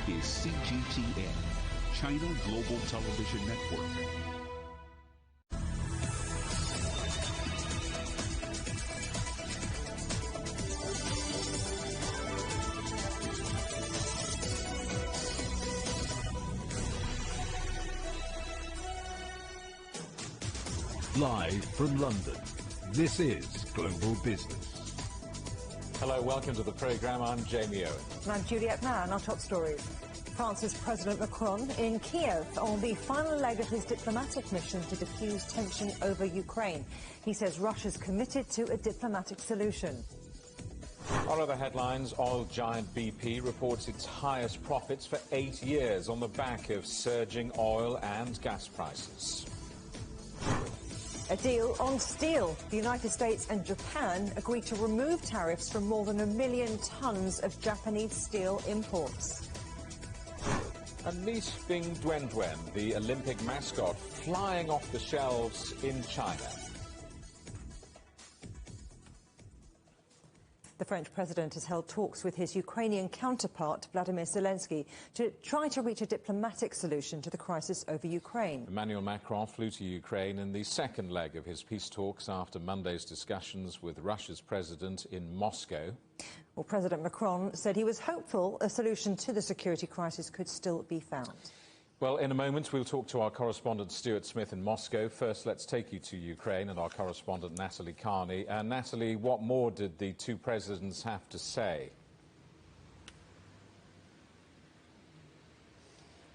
is CGTN, China Global Television Network. Live from London, this is Global Business. Hello, welcome to the programme. I'm Jamie Owen. And I'm Juliette Mann. And our top stories. France's President Macron in Kiev on the final leg of his diplomatic mission to diffuse tension over Ukraine. He says Russia's committed to a diplomatic solution. Our other headlines, oil giant BP reports its highest profits for 8 years on the back of surging oil and gas prices. A deal on steel. The United States and Japan agreed to remove tariffs from more than 1 million tons of Japanese steel imports. And Li Duan, the Olympic mascot, flying off the shelves in China. The French president has held talks with his Ukrainian counterpart, Vladimir Zelensky, to try to reach a diplomatic solution to the crisis over Ukraine. Emmanuel Macron flew to Ukraine in the second leg of his peace talks after Monday's discussions with Russia's president in Moscow. Well, President Macron said he was hopeful a solution to the security crisis could still be found. Well, in a moment, we'll talk to our correspondent Stuart Smith in Moscow. First, let's take you to Ukraine and our correspondent Natalie Carney. Natalie, what more did the two presidents have to say?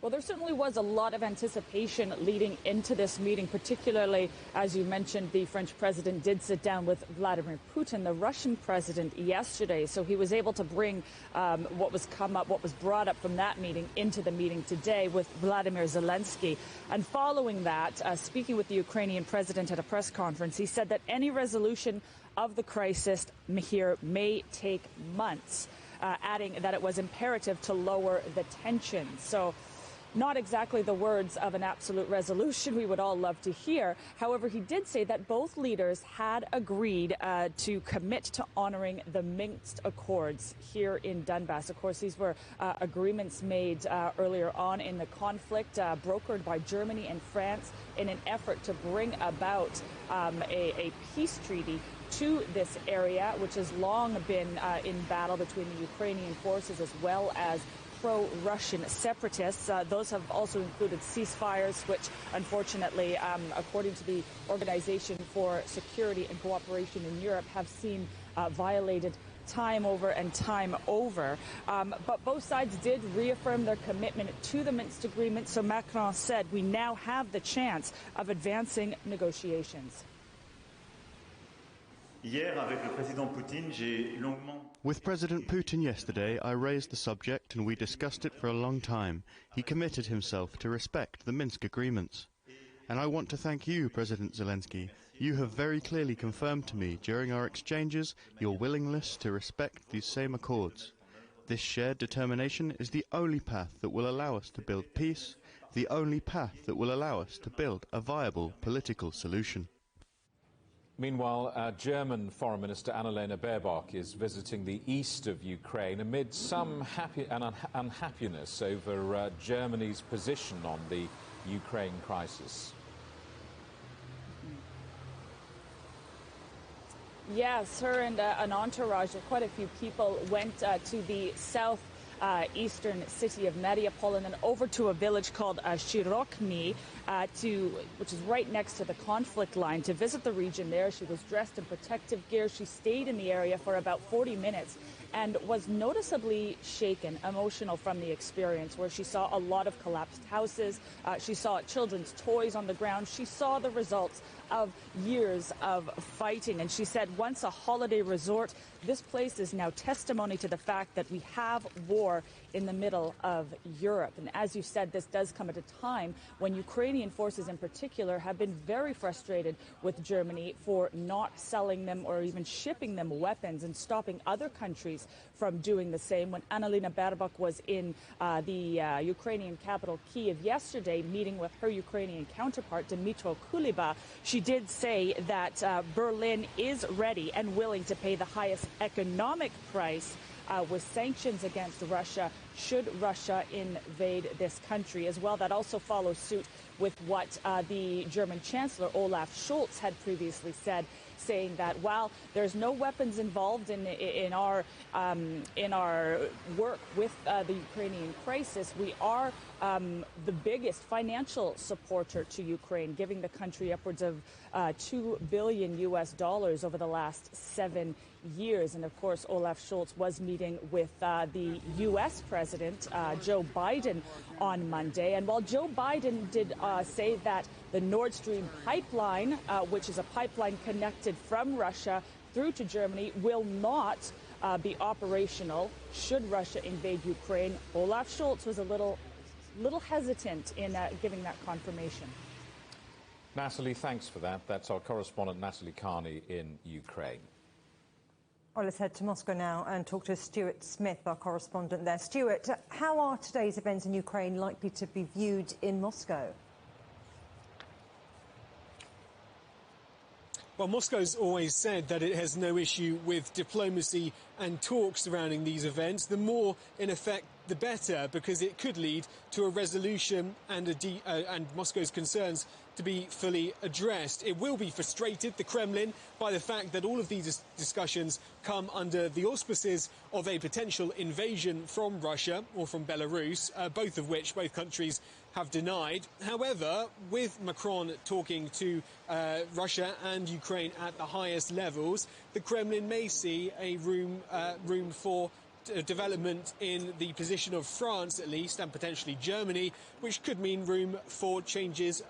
Well, there certainly was a lot of anticipation leading into this meeting, particularly, as you mentioned, the French president did sit down with Vladimir Putin, the Russian president, yesterday. So he was able to bring what was brought up from that meeting into the meeting today with Vladimir Zelensky. And following that, speaking with the Ukrainian president at a press conference, he said that any resolution of the crisis here may take months, adding that it was imperative to lower the tension. So not exactly the words of an absolute resolution we would all love to hear. However, he did say that both leaders had agreed to commit to honoring the Minsk Accords here in Donbass. Of course, these were agreements made earlier on in the conflict, brokered by Germany and France in an effort to bring about a peace treaty to this area, which has long been in battle between the Ukrainian forces as well as pro-Russian separatists. Those have also included ceasefires, which unfortunately, according to the Organization for Security and Cooperation in Europe, have seen violated time over and time over. But both sides did reaffirm their commitment to the Minsk agreement. So Macron said we now have the chance of advancing negotiations. With President Putin yesterday, I raised the subject and we discussed it for a long time. He committed himself to respect the Minsk agreements. And I want to thank you, President Zelensky. You have very clearly confirmed to me during our exchanges your willingness to respect these same accords. This shared determination is the only path that will allow us to build peace, the only path that will allow us to build a viable political solution. Meanwhile, German Foreign Minister Annalena Baerbock is visiting the east of Ukraine amid some unhappiness over Germany's position on the Ukraine crisis. Yes, her and an entourage of quite a few people went to the eastern city of Mariupol and then over to a village called Shirokny, which is right next to the conflict line, to visit the region there. She was dressed in protective gear. She stayed in the area for about 40 minutes and was noticeably shaken, emotional from the experience, where she saw a lot of collapsed houses. She saw children's toys on the ground. She saw the results of years of fighting. And she said once a holiday resort, this place is now testimony to the fact that we have war in the middle of Europe. And as you said, this does come at a time when Ukrainian forces in particular have been very frustrated with Germany for not selling them or even shipping them weapons and stopping other countries from doing the same. When Annalena Baerbock was in the Ukrainian capital Kyiv yesterday, meeting with her Ukrainian counterpart, Dmytro Kuleba, she did say that Berlin is ready and willing to pay the highest economic price with sanctions against Russia should Russia invade this country. As well, that also follows suit with what the German Chancellor Olaf Scholz had previously said, saying that while there's no weapons involved in our work with the Ukrainian crisis, we are the biggest financial supporter to Ukraine, giving the country upwards of $2 billion over the last 7 years. And of course, Olaf Scholz was meeting with the U.S. President Joe Biden on Monday. And while Joe Biden did say that the Nord Stream pipeline, which is a pipeline connected from Russia through to Germany, will not be operational should Russia invade Ukraine, Olaf Scholz was a little hesitant in giving that confirmation. Natalie, thanks for that. That's our correspondent Natalie Carney in Ukraine. Well, let's head to Moscow now and talk to Stuart Smith, our correspondent there. Stuart, how are today's events in Ukraine likely to be viewed in Moscow? Well, Moscow's always said that it has no issue with diplomacy and talks surrounding these events. The more, in effect, the better, because it could lead to a resolution and Moscow's concerns to be fully addressed. It will be frustrated, the Kremlin, by the fact that all of these discussions come under the auspices of a potential invasion from Russia or from Belarus, both countries have denied. However, with Macron talking to Russia and Ukraine at the highest levels, the Kremlin may see a room for development in the position of France, at least, and potentially Germany, which could mean room for changes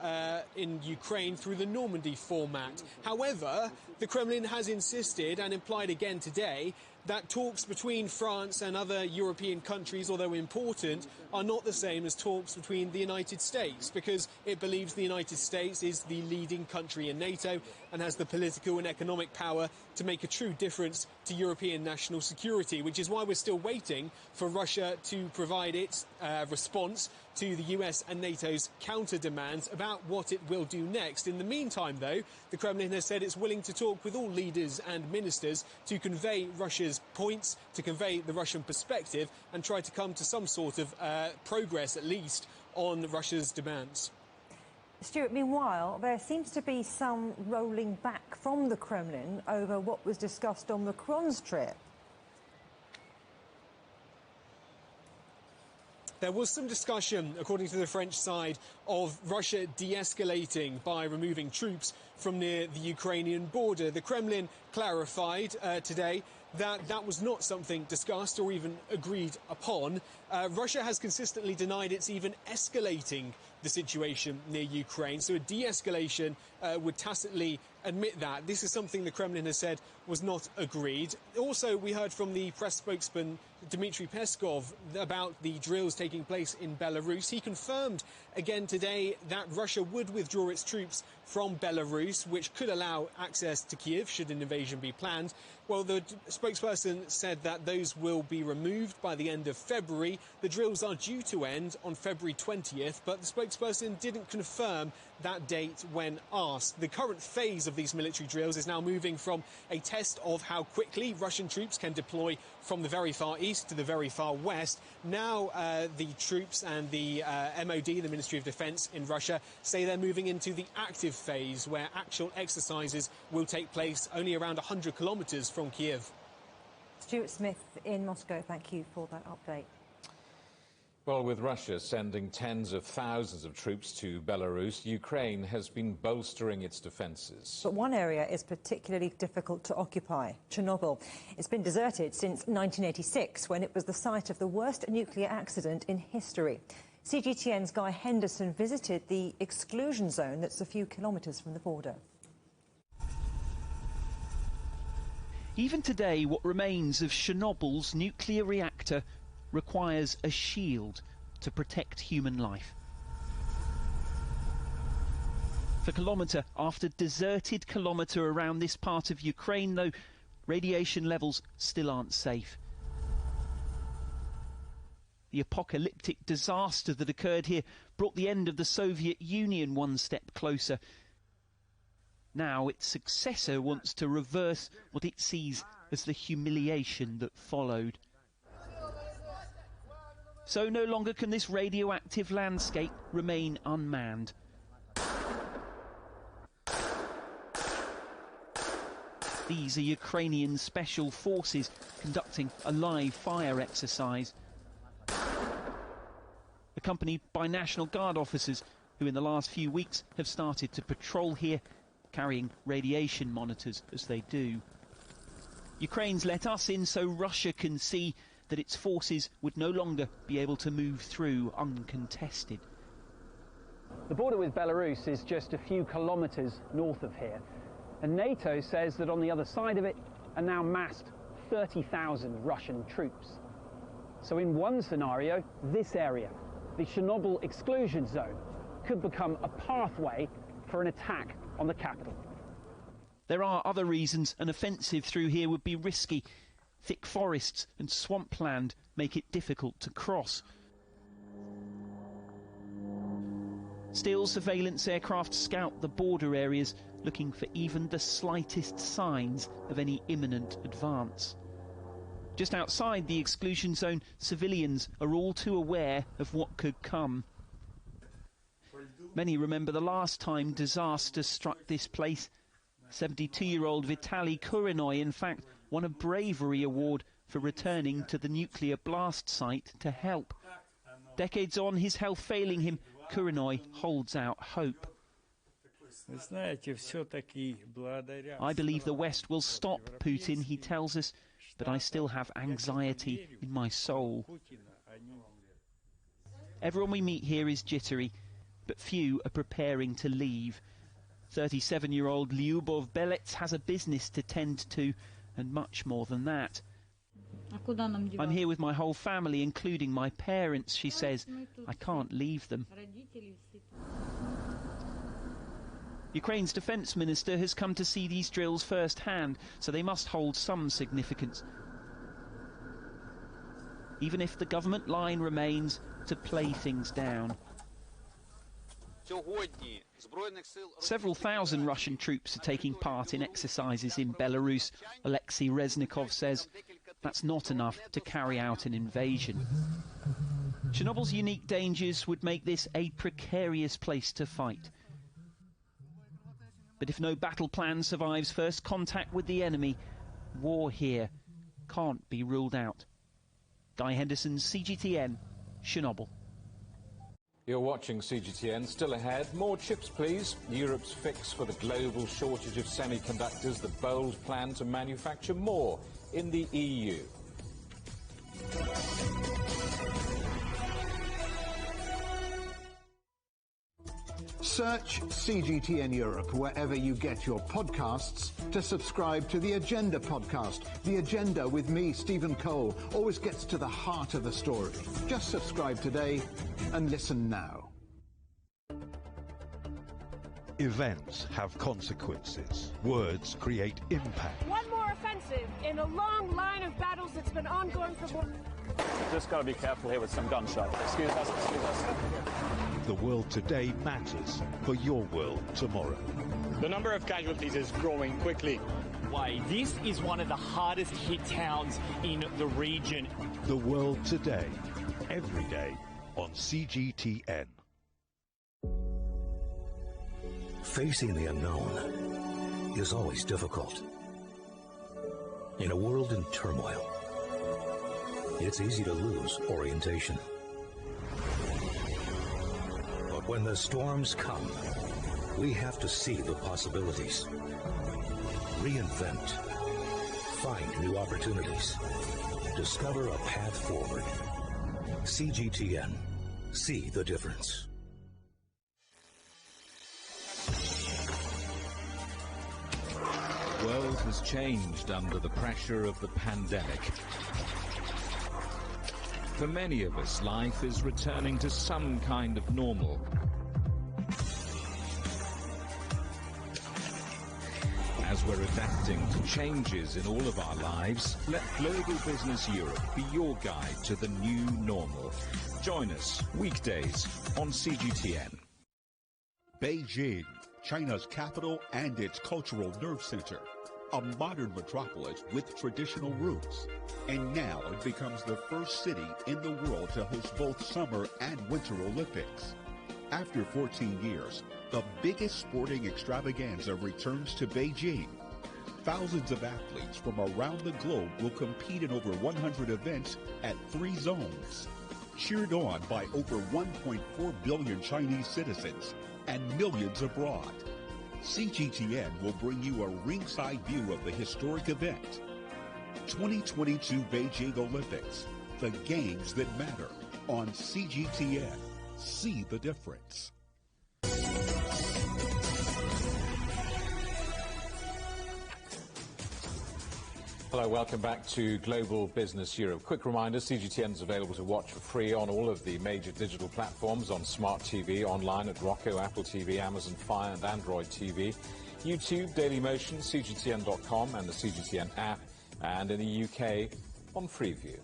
in Ukraine through the Normandy format. However, the Kremlin has insisted and implied again today that talks between France and other European countries, although important, are not the same as talks between the United States, because it believes the United States is the leading country in NATO and has the political and economic power to make a true difference to European national security, which is why we're still waiting for Russia to provide its response to the US and NATO's counter-demands about what it will do next. In the meantime, though, the Kremlin has said it's willing to talk with all leaders and ministers to convey Russia's points, to convey the Russian perspective, and try to come to some sort of progress, at least, on Russia's demands. Stuart, meanwhile, there seems to be some rolling back from the Kremlin over what was discussed on Macron's trip. There was some discussion, according to the French side, of Russia de-escalating by removing troops from near the Ukrainian border. The Kremlin clarified today that that was not something discussed or even agreed upon. Russia has consistently denied it's even escalating the situation near Ukraine, so a de-escalation would tacitly admit that. This is something the Kremlin has said was not agreed. Also, we heard from the press spokesman Dmitry Peskov about the drills taking place in Belarus. He confirmed again today that Russia would withdraw its troops from Belarus, which could allow access to Kiev should an invasion be planned. Well, the spokesperson said that those will be removed by the end of February. The drills are due to end on February 20th, but the spokesperson didn't confirm that date when asked. The current phase of these military drills is now moving from a test of how quickly Russian troops can deploy from the very far east to the very far west. Now the troops and the MOD, the Ministry of Defense in Russia, say they're moving into the active phase, where actual exercises will take place only around 100 kilometres from Kiev. Stuart Smith in Moscow, thank you for that update. Well, with Russia sending tens of thousands of troops to Belarus, Ukraine has been bolstering its defences. But one area is particularly difficult to occupy, Chernobyl. It's been deserted since 1986, when it was the site of the worst nuclear accident in history. CGTN's Guy Henderson visited the exclusion zone that's a few kilometres from the border. Even today, what remains of Chernobyl's nuclear reactor requires a shield to protect human life. For kilometre after deserted kilometre around this part of Ukraine, though, radiation levels still aren't safe. The apocalyptic disaster that occurred here brought the end of the Soviet Union one step closer. Now its successor wants to reverse what it sees as the humiliation that followed. So no longer can this radioactive landscape remain unmanned. These are Ukrainian special forces conducting a live fire exercise, accompanied by National Guard officers who in the last few weeks have started to patrol here, carrying radiation monitors as they do. Ukraine's let us in so Russia can see that its forces would no longer be able to move through uncontested. The border with Belarus is just a few kilometres north of here, and NATO says that on the other side of it are now massed 30,000 Russian troops. So in one scenario, this area, the Chernobyl exclusion zone, could become a pathway for an attack on the capital. There are other reasons an offensive through here would be risky. Thick forests and swampland make it difficult to cross. Still, surveillance aircraft scout the border areas, looking for even the slightest signs of any imminent advance. Just outside the exclusion zone, civilians are all too aware of what could come. Many remember the last time disaster struck this place. 72-year-old Vitaly Kurinoy, in fact, won a bravery award for returning to the nuclear blast site to help. Decades on, his health failing him, Kurinoy holds out hope. I believe the West will stop Putin, he tells us, but I still have anxiety in my soul. Everyone we meet here is jittery, but few are preparing to leave. 37-year-old Lyubov Belets has a business to tend to, and much more than that. I'm here with my whole family, including my parents, she says. I can't leave them. Ukraine's defence minister has come to see these drills firsthand, so they must hold some significance. Even if the government line remains to play things down. Several thousand Russian troops are taking part in exercises in Belarus. Alexei Reznikov says that's not enough to carry out an invasion. Chernobyl's unique dangers would make this a precarious place to fight. But if no battle plan survives first contact with the enemy, war here can't be ruled out. Guy Henderson, CGTN, Chernobyl. You're watching CGTN. Still ahead, more chips please. Europe's fix for the global shortage of semiconductors, the bold plan to manufacture more in the EU. Search CGTN Europe wherever you get your podcasts to subscribe to the Agenda podcast. The Agenda with me, Stephen Cole, always gets to the heart of the story. Just subscribe today and listen now. Events have consequences. Words create impact. One more offensive in a long line of battles that's been ongoing for more... Just got to be careful here with some gunshots. Excuse us, excuse us. The world today matters for your world tomorrow. The number of casualties is growing quickly. Why, this is one of the hardest hit towns in the region. The world today, every day on CGTN. Facing the unknown is always difficult. In a world in turmoil, it's easy to lose orientation. But when the storms come, we have to see the possibilities. Reinvent. Find new opportunities. Discover a path forward. CGTN. See the difference. The world has changed under the pressure of the pandemic. For many of us, life is returning to some kind of normal. As we're adapting to changes in all of our lives, let Global Business Europe be your guide to the new normal. Join us weekdays on CGTN. Beijing, China's capital and its cultural nerve center. a modern metropolis with traditional roots. And now it becomes the first city in the world to host both Summer and Winter Olympics. After 14 years, the biggest sporting extravaganza returns to Beijing. Thousands of athletes from around the globe will compete in over 100 events at 3 zones. Cheered on by over 1.4 billion Chinese citizens and millions abroad. CGTN will bring you a ringside view of the historic event. 2022 Beijing Olympics, the games that matter, on CGTN. See the difference. Hello, welcome back to Global Business Europe. Quick reminder, CGTN is available to watch for free on all of the major digital platforms, on Smart TV, online at Roku, Apple TV, Amazon Fire and Android TV, YouTube, Dailymotion, CGTN.com and the CGTN app, and in the UK on Freeview.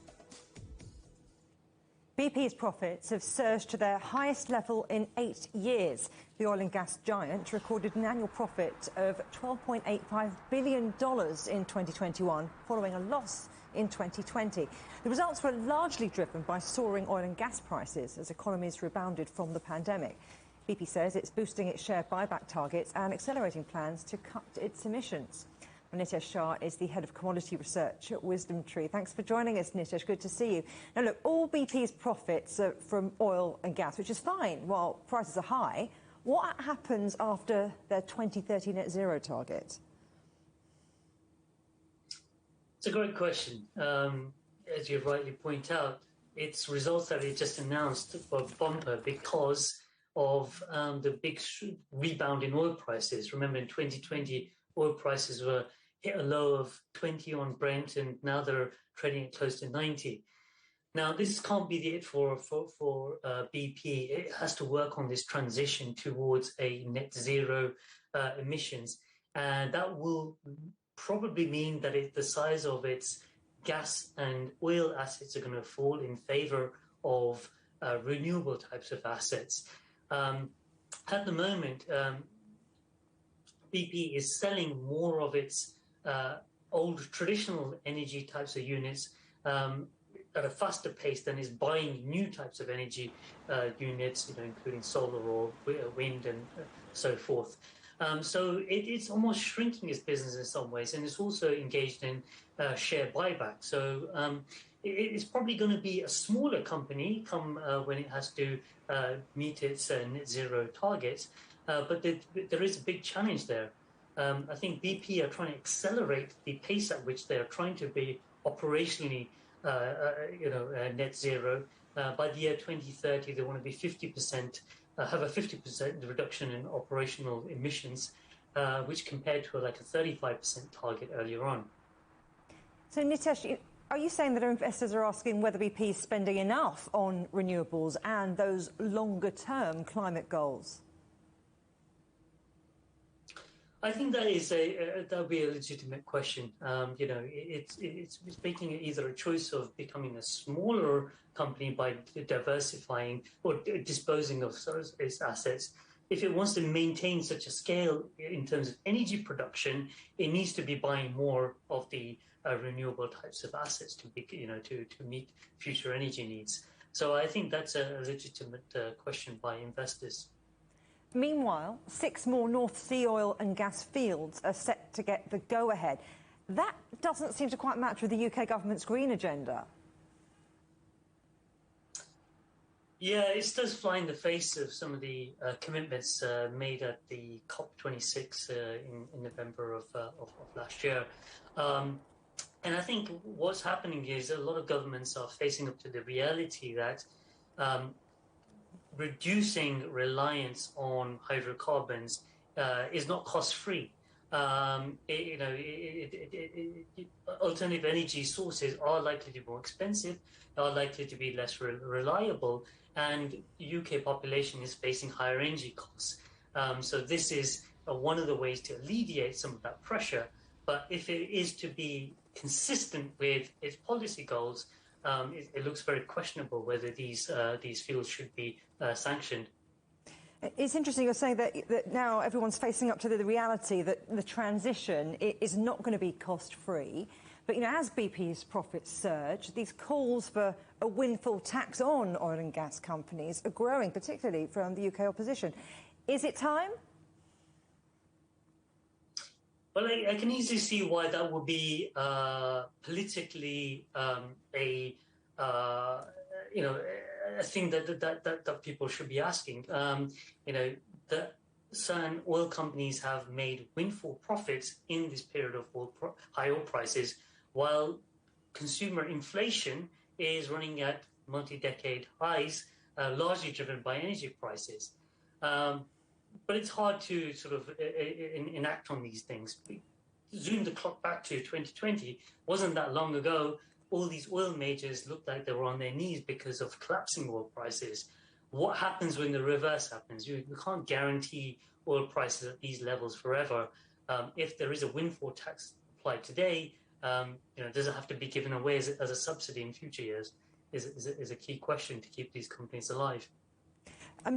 BP's profits have surged to their highest level in 8 years. The oil and gas giant recorded an annual profit of $12.85 billion in 2021, following a loss in 2020. The results were largely driven by soaring oil and gas prices as economies rebounded from the pandemic. BP says it's boosting its share buyback targets and accelerating plans to cut its emissions. Nitesh Shah is the head of commodity research at Wisdom Tree. Thanks for joining us, Nitesh. Good to see you. Now, look, all BP's profits are from oil and gas, which is fine while prices are high. What happens after their 2030 net zero target? It's a great question. As you rightly point out, its results that it just announced were bumper because of the big rebound in oil prices. Remember, in 2020, oil prices were hit a low of 20 on Brent, and now they're trading at close to 90. Now, this can't be it for BP. It has to work on this transition towards a net zero emissions, and that will probably mean that the size of its gas and oil assets are going to fall in favor of renewable types of assets. At the moment, BP is selling more of its old traditional energy types of units at a faster pace than is buying new types of energy units, including solar or wind and so forth. So it's almost shrinking its business in some ways, and it's also engaged in share buyback. So it's probably going to be a smaller company come when it has to meet its net zero targets. But there is a big challenge there. I think BP are trying to accelerate the pace at which they are trying to be operationally, net zero. By the year 2030, they want to be 50%, have a 50% reduction in operational emissions, which compared to like a 35% target earlier on. So, Nitesh, are you saying that investors are asking whether BP is spending enough on renewables and those longer-term climate goals? I think that is that'll be a legitimate question. It's making either a choice of becoming a smaller company by diversifying or disposing of its assets. If it wants to maintain such a scale in terms of energy production, it needs to be buying more of the renewable types of assets to meet future energy needs. So I think that's a legitimate question by investors. Meanwhile, 6 more North Sea oil and gas fields are set to get the go-ahead. That doesn't seem to quite match with the UK government's green agenda. Yeah, it does fly in the face of some of the commitments made at the COP26 in November of last year. And I think what's happening is a lot of governments are facing up to the reality that reducing reliance on hydrocarbons is not cost-free. Alternative energy sources are likely to be more expensive, are likely to be less reliable, and the UK population is facing higher energy costs. So this is one of the ways to alleviate some of that pressure. But if it is to be consistent with its policy goals, it looks very questionable whether these fields should be sanctioned. It's interesting you're saying that now everyone's facing up to the reality that the transition is not going to be cost-free. But, you know, as BP's profits surge, these calls for a windfall tax on oil and gas companies are growing, particularly from the UK opposition. Is it time? Well, I can easily see why that would be politically a thing that people should be asking. You know, that certain oil companies have made windfall profits in this period of high oil prices, while consumer inflation is running at multi-decade highs, largely driven by energy prices. But it's hard to sort of enact on these things. Zoom the clock back to 2020. Wasn't that long ago, all these oil majors looked like they were on their knees because of collapsing oil prices. What happens when the reverse happens? You can't guarantee oil prices at these levels forever. If there is a windfall tax applied today, does it have to be given away as a subsidy in future years? Is a key question to keep these companies alive.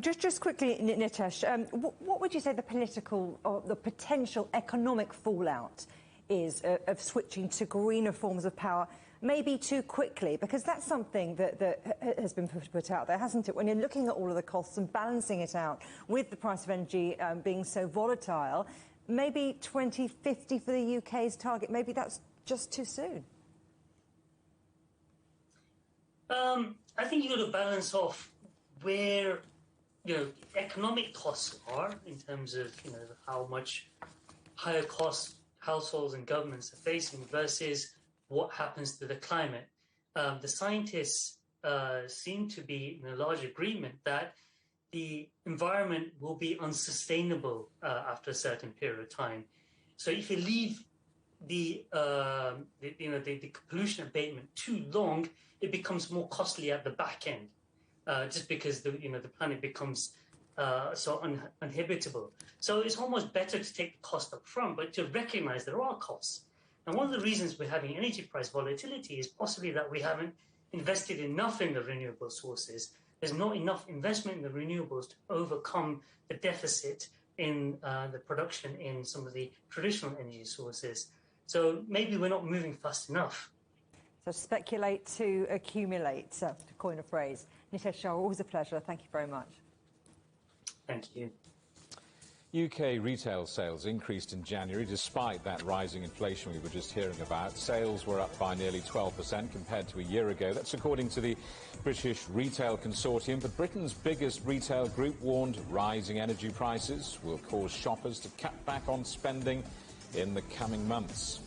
Just quickly, Nitesh, what would you say the political or the potential economic fallout is of switching to greener forms of power, maybe too quickly? Because that's something that has been put out there, hasn't it? When you're looking at all of the costs and balancing it out with the price of energy being so volatile, maybe 2050 for the UK's target, maybe that's just too soon. I think you've got to balance off where economic costs are in terms of how much higher costs households and governments are facing versus what happens to the climate. The scientists seem to be in a large agreement that the environment will be unsustainable after a certain period of time. So if you leave the pollution abatement too long, it becomes more costly at the back end. Just because the planet becomes so uninhabitable. So it's almost better to take the cost up front, but to recognize there are costs. And one of the reasons we're having energy price volatility is possibly that we haven't invested enough in the renewable sources. There's not enough investment in the renewables to overcome the deficit in the production in some of the traditional energy sources. So maybe we're not moving fast enough. So speculate to accumulate, to coin a phrase. Nitesh Shah, always a pleasure. Thank you very much. Thank you. UK retail sales increased in January despite that rising inflation we were just hearing about. Sales were up by nearly 12% compared to a year ago. That's according to the British Retail Consortium. But Britain's biggest retail group warned rising energy prices will cause shoppers to cut back on spending in the coming months.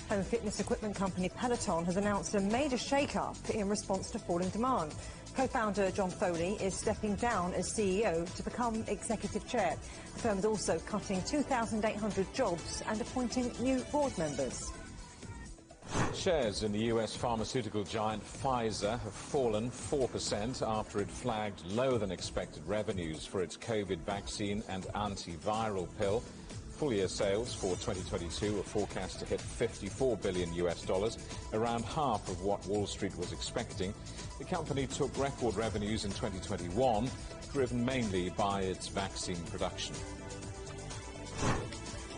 Home fitness equipment company Peloton has announced a major shake-up in response to falling demand. Co-founder John Foley is stepping down as CEO to become executive chair. The firm is also cutting 2,800 jobs and appointing new board members. Shares in the US pharmaceutical giant Pfizer have fallen 4% after it flagged lower than expected revenues for its COVID vaccine and antiviral pill. Full-year sales for 2022 are forecast to hit $54 billion, around half of what Wall Street was expecting. The company took record revenues in 2021, driven mainly by its vaccine production.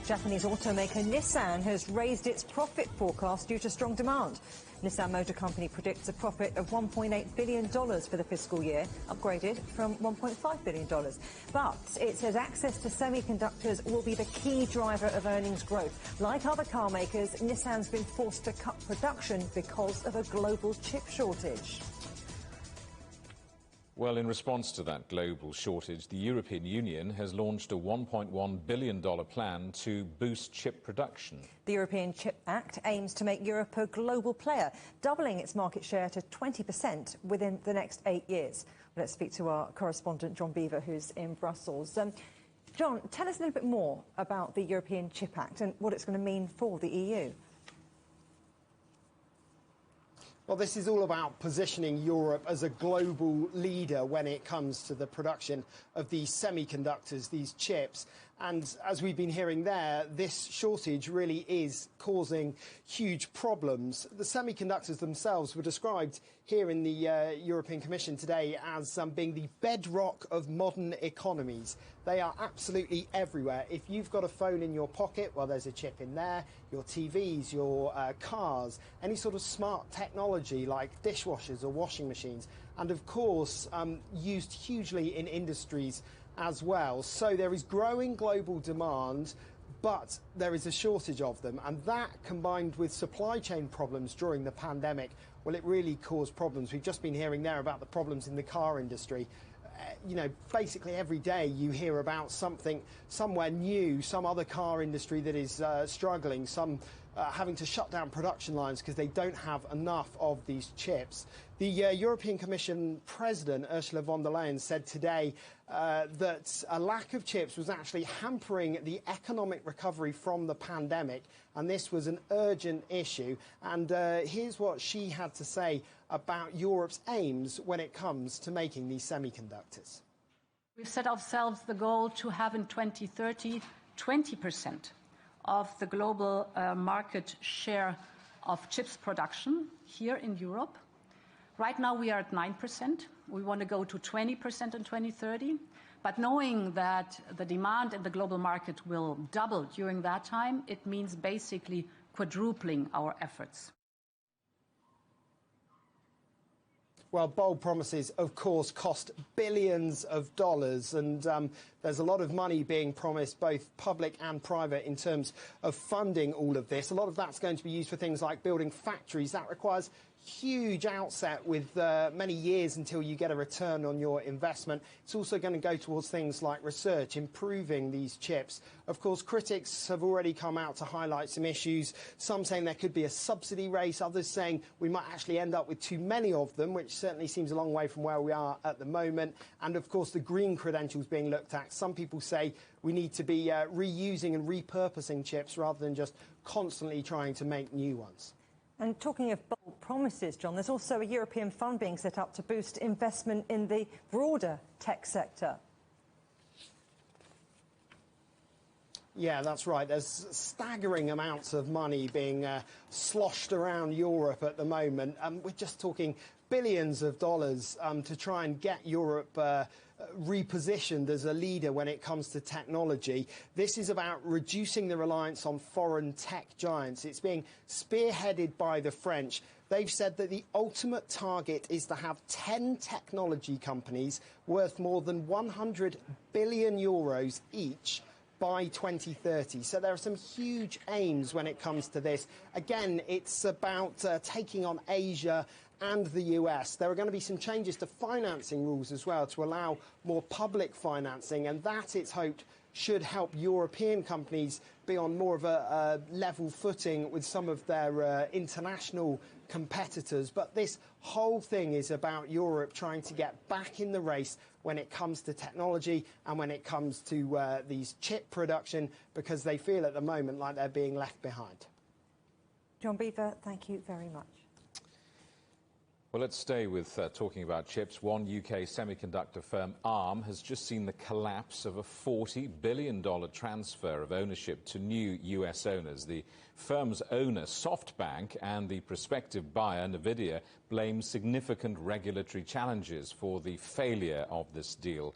Japanese automaker Nissan has raised its profit forecast due to strong demand. Nissan Motor Company predicts a profit of $1.8 billion for the fiscal year, upgraded from $1.5 billion. But it says access to semiconductors will be the key driver of earnings growth. Like other car makers, Nissan's been forced to cut production because of a global chip shortage. Well, in response to that global shortage, the European Union has launched a $1.1 billion plan to boost chip production. The European Chip Act aims to make Europe a global player, doubling its market share to 20% within the next 8 years. Let's speak to our correspondent, John Beaver, who's in Brussels. John, tell us a little bit more about the European Chip Act and what it's going to mean for the EU. Well, this is all about positioning Europe as a global leader when it comes to the production of these semiconductors, these chips. And as we've been hearing there, this shortage really is causing huge problems. The semiconductors themselves were described here in the European Commission today as being the bedrock of modern economies. They are absolutely everywhere. If you've got a phone in your pocket, well, there's a chip in there. Your TVs, your cars, any sort of smart technology like dishwashers or washing machines, and of course used hugely in industries as well. So there is growing global demand, but there is a shortage of them, and that combined with supply chain problems during the pandemic, well, it really caused problems. We've just been hearing there about the problems in the car industry. You know, basically every day you hear about something somewhere new, some other car industry that is struggling, some having to shut down production lines because they don't have enough of these chips. The European Commission President, Ursula von der Leyen, said today that a lack of chips was actually hampering the economic recovery from the pandemic, and this was an urgent issue. And here's what she had to say about Europe's aims when it comes to making these semiconductors. We've set ourselves the goal to have in 2030 20% of the global market share of chips production here in Europe. Right now we are at 9%. We want to go to 20% in 2030. But knowing that the demand in the global market will double during that time, it means basically quadrupling our efforts. Well, bold promises, of course, cost billions of dollars, and there's a lot of money being promised, both public and private, in terms of funding all of this. A lot of that's going to be used for things like building factories. That requires huge outset with many years until you get a return on your investment. It's also going to go towards things like research, improving these chips. Of course, critics have already come out to highlight some issues, some saying there could be a subsidy race, others saying we might actually end up with too many of them, which certainly seems a long way from where we are at the moment. And of course, the green credentials being looked at. Some people say we need to be reusing and repurposing chips rather than just constantly trying to make new ones. And talking of bold promises, John, there's also a European fund being set up to boost investment in the broader tech sector. Yeah, that's right. There's staggering amounts of money being sloshed around Europe at the moment. We're just talking billions of dollars to try and get Europe repositioned as a leader when it comes to technology. This is about reducing the reliance on foreign tech giants. It's being spearheaded by the French. They've said that the ultimate target is to have 10 technology companies worth more than 100 billion euros each by 2030. So there are some huge aims when it comes to this. Again, it's about taking on Asia and the US. There are going to be some changes to financing rules as well to allow more public financing, and that, it's hoped, should help European companies be on more of a level footing with some of their international competitors. But this whole thing is about Europe trying to get back in the race when it comes to technology and when it comes to these chip production, because they feel at the moment like they're being left behind. John Beaver, thank you very much. Well, let's stay with talking about chips. One UK semiconductor firm, ARM, has just seen the collapse of a $40 billion transfer of ownership to new US owners. The firm's owner, SoftBank, and the prospective buyer, Nvidia, blame significant regulatory challenges for the failure of this deal.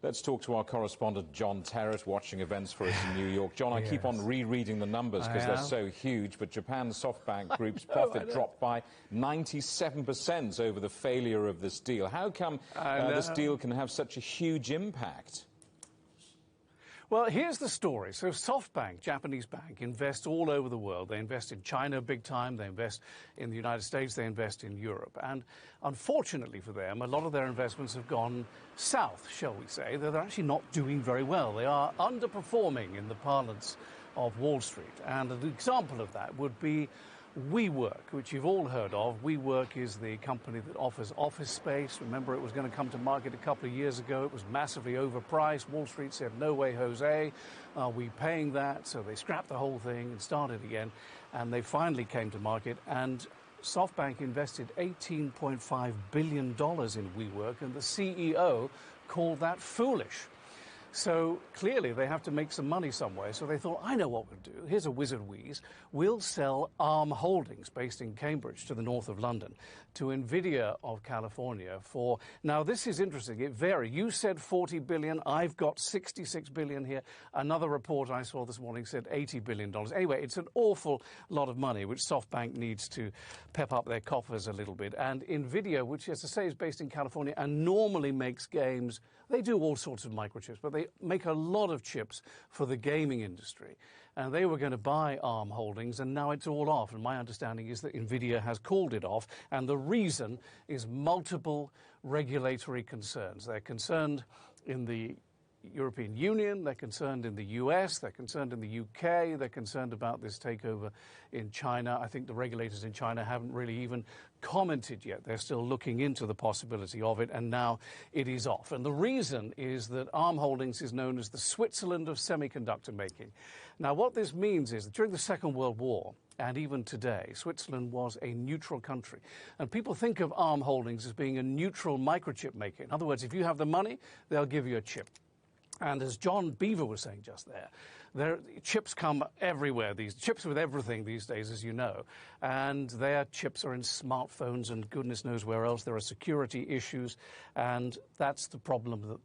Let's talk to our correspondent, John Terrace, watching events for us in New York. John, I keep on rereading the numbers because they're so huge, but Japan's SoftBank Group's profit dropped by 97% over the failure of this deal. How come this deal can have such a huge impact? Well, here's the story. So SoftBank, Japanese bank, invests all over the world. They invest in China big time. They invest in the United States. They invest in Europe. And unfortunately for them, a lot of their investments have gone south, shall we say. They're actually not doing very well. They are underperforming in the parlance of Wall Street. And an example of that would be Wework, which you've all heard of. Wework is the company that offers office space. Remember, it was going to come to market a couple of years ago. It was massively overpriced. Wall Street said, no way, Jose, are we paying that? So they scrapped the whole thing and started again. And they finally came to market. And SoftBank invested $18.5 billion in Wework. And the CEO called that foolish. So clearly they have to make some money somewhere. So they thought, I know what we'll do. Here's a wizard wheeze. We'll sell ARM Holdings, based in Cambridge, to the north of London, to NVIDIA of California for... Now, this is interesting. It varies. You said 40 billion. I've got 66 billion here. Another report I saw this morning said $80 billion. Anyway, it's an awful lot of money, which SoftBank needs to pep up their coffers a little bit. And NVIDIA, which, as I say, is based in California and normally makes games... They do all sorts of microchips, but they make a lot of chips for the gaming industry. And they were going to buy ARM Holdings, and now it's all off. And my understanding is that NVIDIA has called it off, and the reason is multiple regulatory concerns. They're concerned in the European Union, they're concerned in the US, they're concerned in the UK, they're concerned about this takeover in China. I think the regulators in China haven't really even commented yet. They're still looking into the possibility of it, and now it is off. And the reason is that ARM Holdings is known as the Switzerland of semiconductor making. Now, what this means is that during the Second World War, and even today, Switzerland was a neutral country. And people think of ARM Holdings as being a neutral microchip maker. In other words, if you have the money, they'll give you a chip. And as John Beaver was saying just there, chips come everywhere. These chips with everything these days, as you know. And their chips are in smartphones and goodness knows where else. There are security issues. And that's the problem that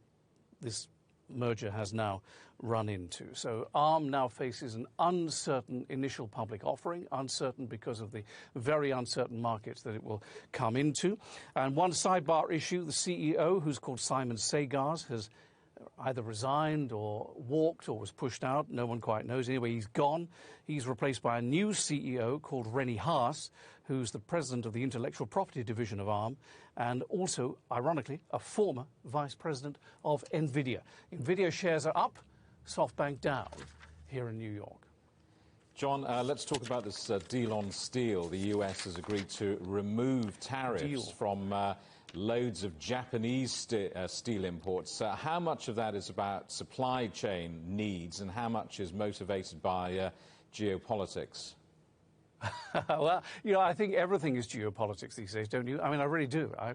this merger has now run into. So ARM now faces an uncertain initial public offering, uncertain because of the very uncertain markets that it will come into. And one sidebar issue, the CEO, who's called Simon Sagars, has either resigned or walked or was pushed out. No one quite knows. Anyway, he's gone. He's replaced by a new CEO called Rennie Haas, who's the president of the intellectual property division of ARM, and also, ironically, a former vice president of NVIDIA. NVIDIA shares are up, SoftBank down here in New York. John, let's talk about this deal on steel. The US has agreed to remove tariffs from loads of Japanese steel imports. How much of that is about supply chain needs and how much is motivated by geopolitics? Well, you know, I think everything is geopolitics these days, don't you? I mean, I really do. I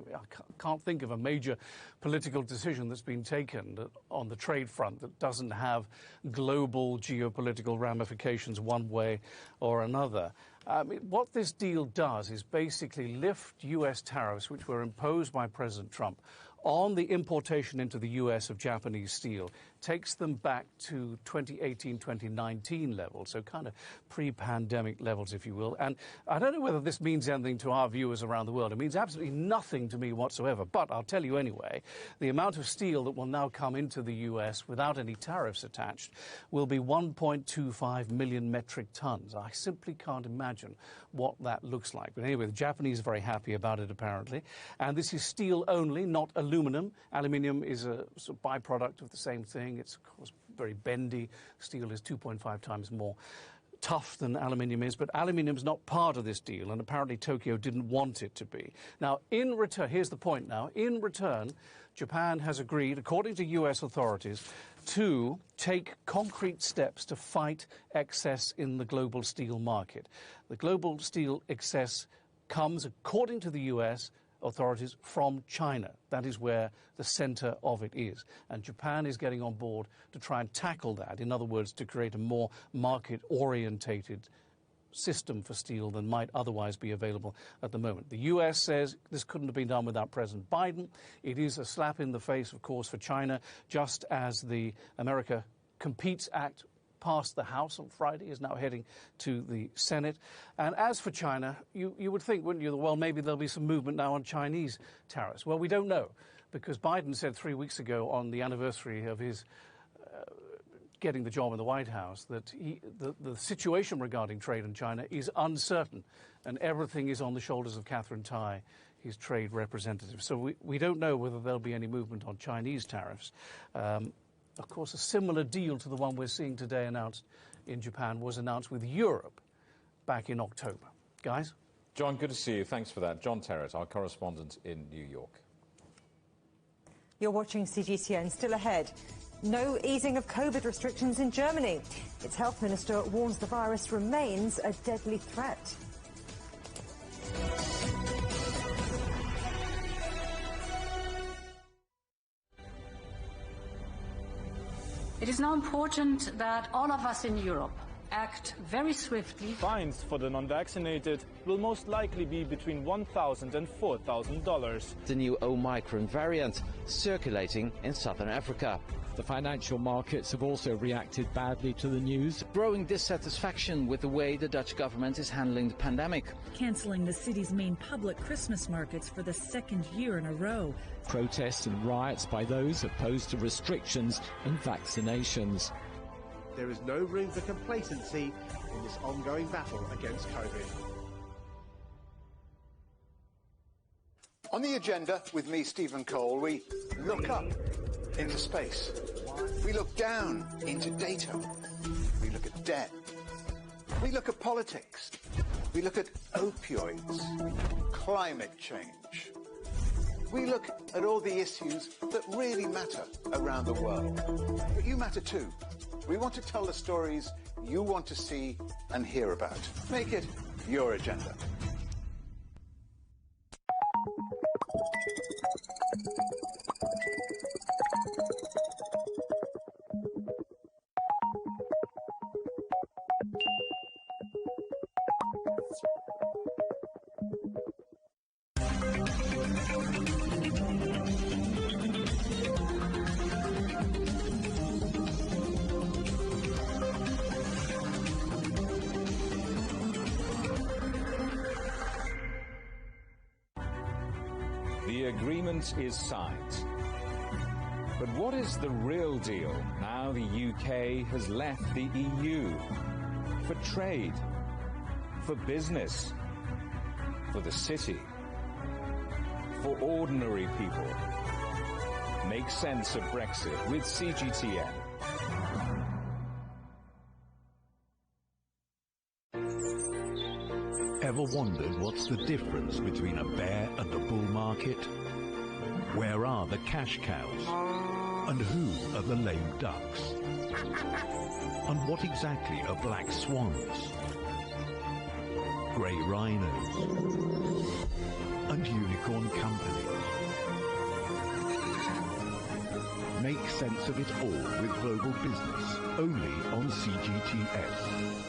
can't think of a major political decision that's been taken on the trade front that doesn't have global geopolitical ramifications one way or another. I mean, what this deal does is basically lift U.S. tariffs, which were imposed by President Trump, on the importation into the U.S. of Japanese steel, takes them back to 2018-2019 levels, so kind of pre-pandemic levels, if you will. And I don't know whether this means anything to our viewers around the world. It means absolutely nothing to me whatsoever, but I'll tell you anyway, the amount of steel that will now come into the U.S. without any tariffs attached will be 1.25 million metric tons. I simply can't imagine what that looks like. But anyway, the Japanese are very happy about it, apparently. And this is steel only, not aluminum. Aluminium is a sort of byproduct of the same thing. It's, of course, very bendy. Steel is 2.5 times more tough than aluminium is, but aluminium is not part of this deal, and apparently Tokyo didn't want it to be. Now, in return, here's the point now, in return, Japan has agreed, according to US authorities, to take concrete steps to fight excess in the global steel market. The global steel excess comes, according to the US authorities, from China. That is where the center of it is. And Japan is getting on board to try and tackle that. In other words, to create a more market-orientated system for steel than might otherwise be available at the moment. The US says this couldn't have been done without President Biden. It is a slap in the face, of course, for China, just as the America Competes Act passed the House on Friday, is now heading to the Senate. And as for China, you would think, wouldn't you, that, well, maybe there'll be some movement now on Chinese tariffs. Well, we don't know, because Biden said 3 weeks ago on the anniversary of his getting the job in the White House that the situation regarding trade in China is uncertain, and everything is on the shoulders of Catherine Tai, his trade representative. So we don't know whether there'll be any movement on Chinese tariffs. Of course, a similar deal to the one we're seeing today announced in Japan was announced with Europe back in October. Guys? John, good to see you. Thanks for that. John Terrett, our correspondent in New York. You're watching CGTN. Still ahead. No easing of COVID restrictions in Germany. Its health minister warns the virus remains a deadly threat. It is now important that all of us in Europe act very swiftly. Fines for the non-vaccinated will most likely be between $1,000 and $4,000. The new Omicron variant circulating in southern Africa. The financial markets have also reacted badly to the news. Growing dissatisfaction with the way the Dutch government is handling the pandemic. Cancelling the city's main public Christmas markets for the second year in a row. Protests and riots by those opposed to restrictions and vaccinations. There is no room for complacency in this ongoing battle against COVID. On the agenda with me, Stephen Cole, we look up into space. We look down into data. We look at debt. We look at politics. We look at opioids, climate change. We look at all the issues that really matter around the world. But you matter too. We want to tell the stories you want to see and hear about. Make it your agenda. The agreement is signed. But what is the real deal now the UK has left the EU? For trade, for business, for the city, for ordinary people. Make sense of Brexit with CGTN. Ever wondered what's the difference between a bear and a bull market? Where are the cash cows? And who are the lame ducks? And what exactly are black swans? Grey rhinos? And unicorn companies? Make sense of it all with Global Business, only on CGTN.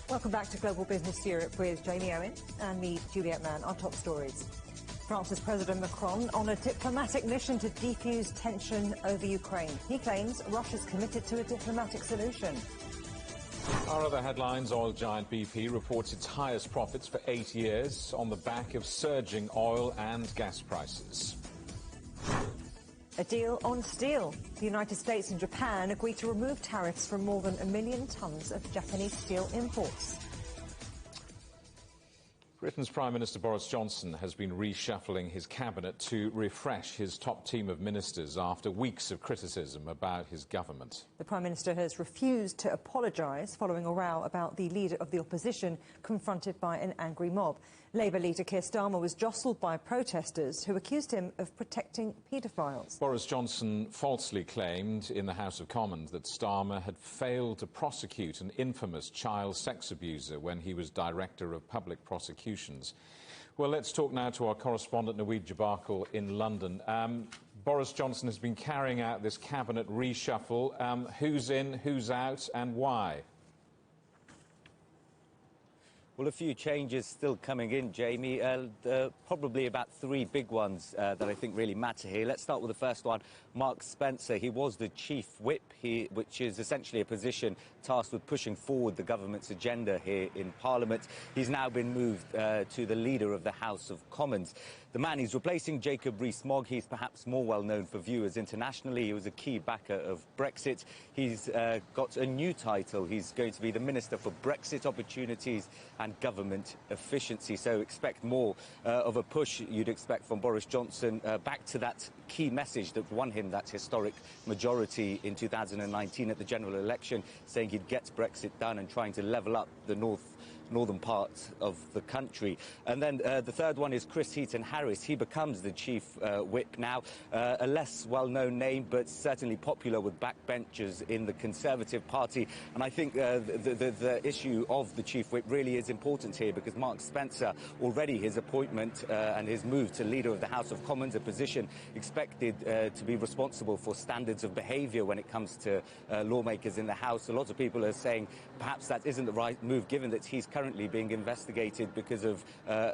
Welcome back to Global Business Europe with Jamie Owen and me, Juliet Mann. Our top stories. France's President Macron on a diplomatic mission to defuse tension over Ukraine. He claims Russia's committed to a diplomatic solution. Our other headlines, oil giant BP reports its highest profits for 8 years on the back of surging oil and gas prices. A deal on steel. The United States and Japan agree to remove tariffs from more than 1 million tonnes of Japanese steel imports. Britain's Prime Minister Boris Johnson has been reshuffling his cabinet to refresh his top team of ministers after weeks of criticism about his government. The Prime Minister has refused to apologise following a row about the leader of the opposition confronted by an angry mob. Labour leader Keir Starmer was jostled by protesters who accused him of protecting paedophiles. Boris Johnson falsely claimed in the House of Commons that Starmer had failed to prosecute an infamous child sex abuser when he was Director of Public Prosecutions. Well, let's talk now to our correspondent, Naweed Jabarkal, in London. Boris Johnson has been carrying out this cabinet reshuffle. Who's in, who's out, and why? Well, a few changes still coming in, Jamie. Probably about 3 big ones that I think really matter here. Let's start with the first one. Mark Spencer, he was the chief whip, which is essentially a position tasked with pushing forward the government's agenda here in Parliament. He's now been moved to the leader of the House of Commons. The man he's replacing, Jacob Rees-Mogg, he's perhaps more well known for viewers internationally. He was a key backer of Brexit. He's got a new title. He's going to be the Minister for Brexit Opportunities and Government Efficiency. So expect more of a push you'd expect from Boris Johnson back to that key message that won him that historic majority in 2019 at the general election, saying he'd get Brexit done and trying to level up the north northern part of the country. And then the third one is Chris Heaton-Harris. He becomes the chief whip now, a less well-known name, but certainly popular with backbenchers in the Conservative Party. And I think the issue of the chief whip really is important here, because Mark Spencer, already his appointment and his move to leader of the House of Commons, a position expected to be responsible for standards of behaviour when it comes to lawmakers in the House. A lot of people are saying perhaps that isn't the right move, given that he's currently being investigated because of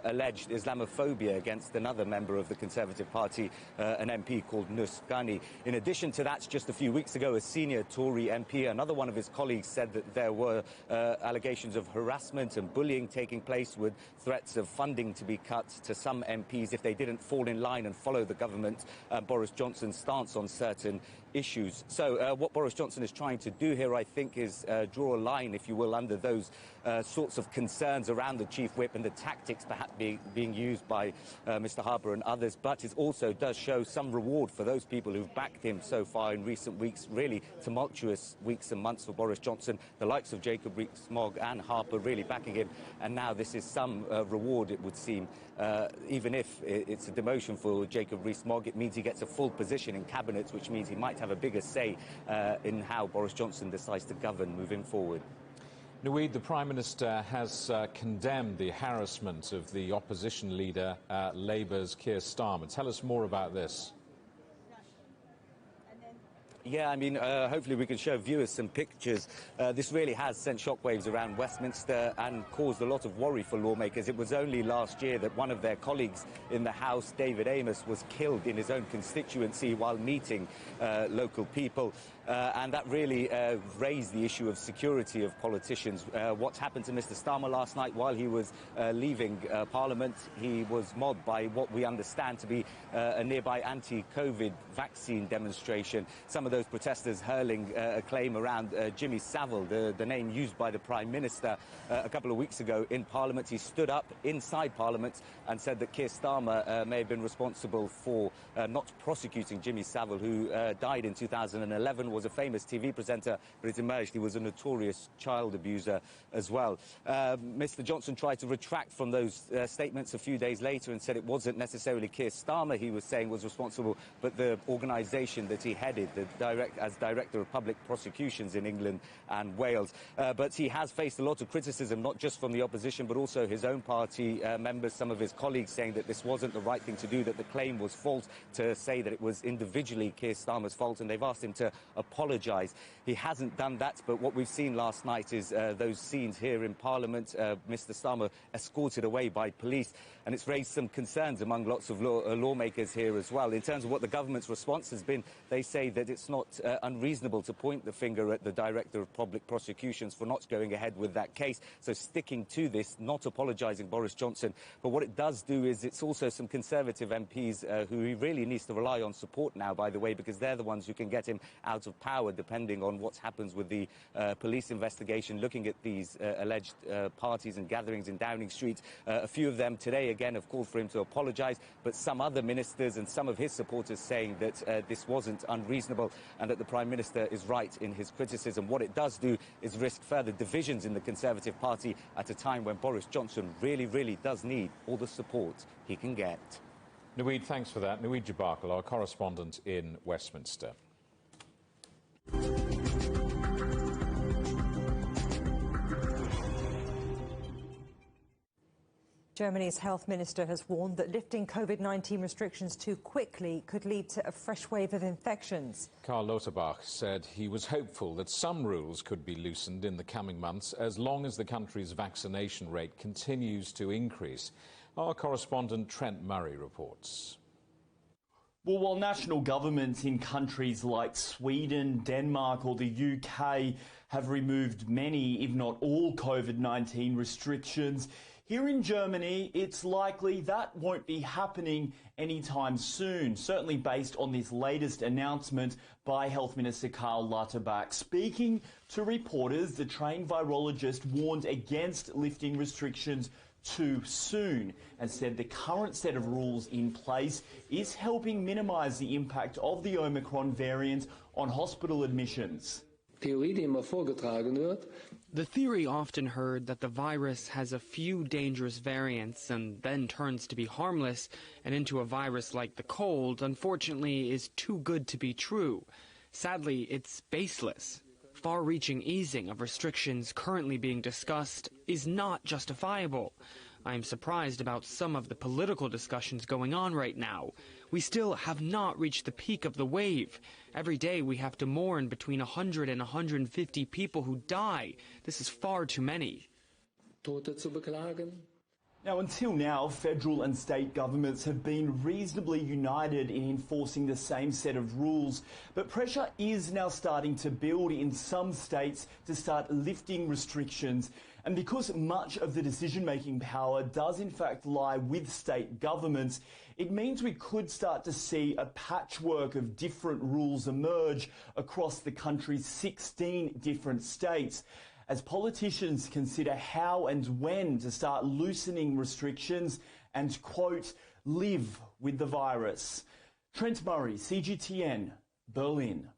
alleged Islamophobia against another member of the Conservative Party, an MP called Nus Ghani. In addition to that, just a few weeks ago, a senior Tory MP, another one of his colleagues, said that there were allegations of harassment and bullying taking place, with threats of funding to be cut to some MPs if they didn't fall in line and follow the government, Boris Johnson's stance on certain issues. So what Boris Johnson is trying to do here, I think, is draw a line, if you will, under those sorts of concerns around the chief whip and the tactics perhaps being used by Mr Harper and others. But it also does show some reward for those people who've backed him so far in recent weeks. Really tumultuous weeks and months for Boris Johnson, the likes of Jacob Rees-Mogg and Harper really backing him, and now this is some reward, it would seem. Even if it's a demotion for Jacob Rees-Mogg, it means he gets a full position in cabinet, which means he might have a bigger say in how Boris Johnson decides to govern moving forward. Naweed, the Prime Minister has condemned the harassment of the opposition leader, Labour's Keir Starmer. Tell us more about this. Yeah, I mean, hopefully we can show viewers some pictures. This really has sent shockwaves around Westminster and caused a lot of worry for lawmakers. It was only last year that one of their colleagues in the House, David Amos, was killed in his own constituency while meeting local people. And that really raised the issue of security of politicians. What happened to Mr Starmer last night while he was leaving Parliament? He was mobbed by what we understand to be a nearby anti-COVID vaccine demonstration. Some of those protesters hurling a claim around Jimmy Savile, the name used by the Prime Minister a couple of weeks ago in Parliament. He stood up inside Parliament and said that Keir Starmer may have been responsible for not prosecuting Jimmy Savile, who died in 2011, was a famous TV presenter, but it emerged he was a notorious child abuser as well. Mr Johnson tried to retract from those statements a few days later and said it wasn't necessarily Keir Starmer he was saying was responsible, but the organisation that he headed, as Director of Public Prosecutions in England and Wales. But he has faced a lot of criticism, not just from the opposition, but also his own party members, some of his colleagues saying that this wasn't the right thing to do, that the claim was false, to say that it was individually Keir Starmer's fault, and they've asked him to apologise. He hasn't done that, but what we've seen last night is those scenes here in Parliament, Mr Starmer escorted away by police, and it's raised some concerns among lots of lawmakers here as well. In terms of what the government's response has been, they say that it's not unreasonable to point the finger at the Director of Public Prosecutions for not going ahead with that case, so sticking to this, not apologising Boris Johnson. But what it does do is it's also some Conservative MPs who he really needs to rely on support now, by the way, because they're the ones who can get him out of power, depending on what happens with the police investigation looking at these alleged parties and gatherings in Downing Street. A few of them today, again, have called for him to apologise, but some other ministers and some of his supporters saying that this wasn't unreasonable and that the Prime Minister is right in his criticism. What it does do is risk further divisions in the Conservative Party at a time when Boris Johnson really, really does need all the support he can get. Naweed, thanks for that. Naweed Jabakal, our correspondent in Westminster. Germany's health minister has warned that lifting COVID-19 restrictions too quickly could lead to a fresh wave of infections. Karl Lauterbach said he was hopeful that some rules could be loosened in the coming months as long as the country's vaccination rate continues to increase. Our correspondent Trent Murray reports. Well, while national governments in countries like Sweden, Denmark or the UK have removed many, if not all, COVID-19 restrictions, here in Germany, it's likely that won't be happening anytime soon, certainly based on this latest announcement by Health Minister Karl Lauterbach. Speaking to reporters, the trained virologist warned against lifting restrictions too soon and said the current set of rules in place is helping minimise the impact of the Omicron variant on hospital admissions. Theorie, die immer vorgetragen wird. The theory often heard that the virus has a few dangerous variants and then turns to be harmless and into a virus like the cold, unfortunately, is too good to be true. Sadly, it's baseless. Far-reaching easing of restrictions currently being discussed is not justifiable. I am surprised about some of the political discussions going on right now. We still have not reached the peak of the wave. Every day we have to mourn between 100 and 150 people who die. This is far too many. Tote zu beklagen. Now, until now, federal and state governments have been reasonably united in enforcing the same set of rules, but pressure is now starting to build in some states to start lifting restrictions. And because much of the decision-making power does in fact lie with state governments, it means we could start to see a patchwork of different rules emerge across the country's 16 different states, as politicians consider how and when to start loosening restrictions and, quote, live with the virus. Trent Murray, CGTN, Berlin.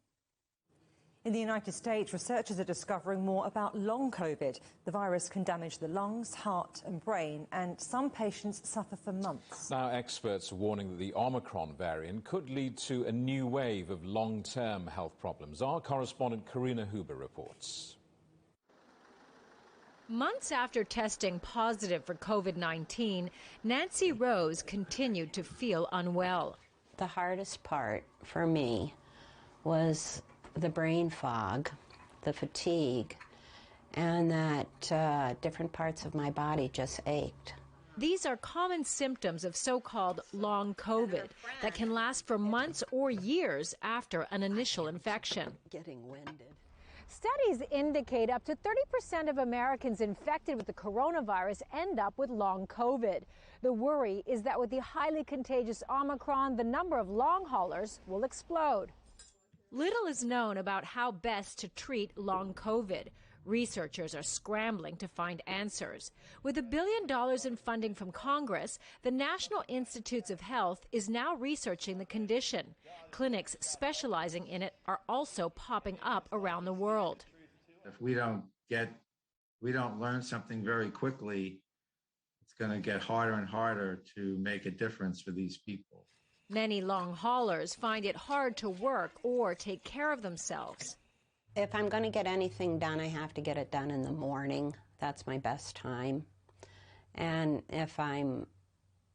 In the United States, researchers are discovering more about long COVID. The virus can damage the lungs, heart and brain, and some patients suffer for months. Now, experts are warning that the Omicron variant could lead to a new wave of long-term health problems. Our correspondent Karina Huber reports. Months after testing positive for COVID-19, Nancy Rose continued to feel unwell. The hardest part for me was the brain fog, the fatigue, and that different parts of my body just ached. These are common symptoms of so-called long COVID that can last for months or years after an initial infection. Getting winded. Studies indicate up to 30% of Americans infected with the coronavirus end up with long COVID. The worry is that with the highly contagious Omicron, the number of long haulers will explode. Little is known about how best to treat long COVID. Researchers are scrambling to find answers. With $1 billion in funding from Congress, the National Institutes of Health is now researching the condition. Clinics specializing in it are also popping up around the world. If we don't learn something very quickly, it's going to get harder and harder to make a difference for these people. Many long haulers find it hard to work or take care of themselves. If I'm going to get anything done, I have to get it done in the morning. That's my best time. And if I'm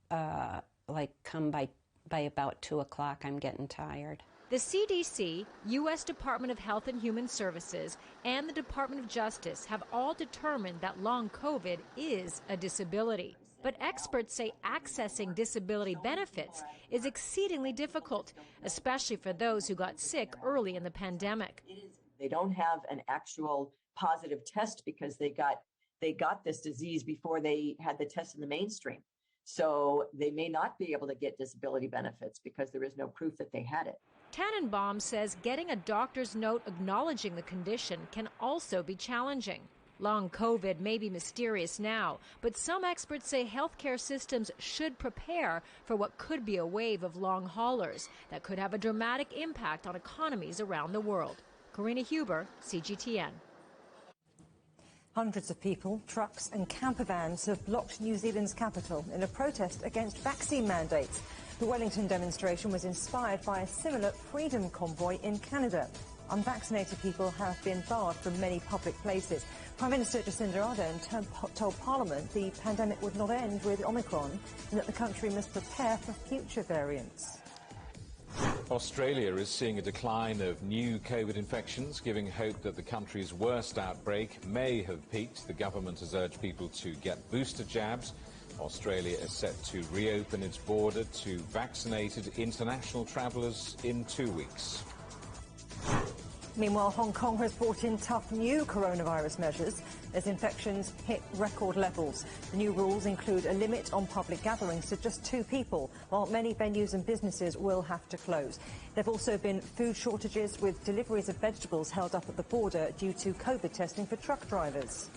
come by about 2 o'clock, I'm getting tired. The CDC, U.S. Department of Health and Human Services, and the Department of Justice have all determined that long COVID is a disability. But experts say accessing disability benefits is exceedingly difficult, especially for those who got sick early in the pandemic. They don't have an actual positive test because they got this disease before they had the test in the mainstream. So they may not be able to get disability benefits because there is no proof that they had it. Tannenbaum says getting a doctor's note acknowledging the condition can also be challenging. Long COVID may be mysterious now, but some experts say healthcare systems should prepare for what could be a wave of long haulers that could have a dramatic impact on economies around the world. Karina Huber, CGTN. Hundreds of people, trucks and camper vans have blocked New Zealand's capital in a protest against vaccine mandates. The Wellington demonstration was inspired by a similar freedom convoy in Canada. Unvaccinated people have been barred from many public places. Prime Minister Jacinda Ardern told Parliament the pandemic would not end with Omicron and that the country must prepare for future variants. Australia is seeing a decline of new COVID infections, giving hope that the country's worst outbreak may have peaked. The government has urged people to get booster jabs. Australia is set to reopen its border to vaccinated international travellers in 2 weeks. Meanwhile, Hong Kong has brought in tough new coronavirus measures as infections hit record levels. The new rules include a limit on public gatherings to just 2 people, while many venues and businesses will have to close. There have also been food shortages, with deliveries of vegetables held up at the border due to COVID testing for truck drivers.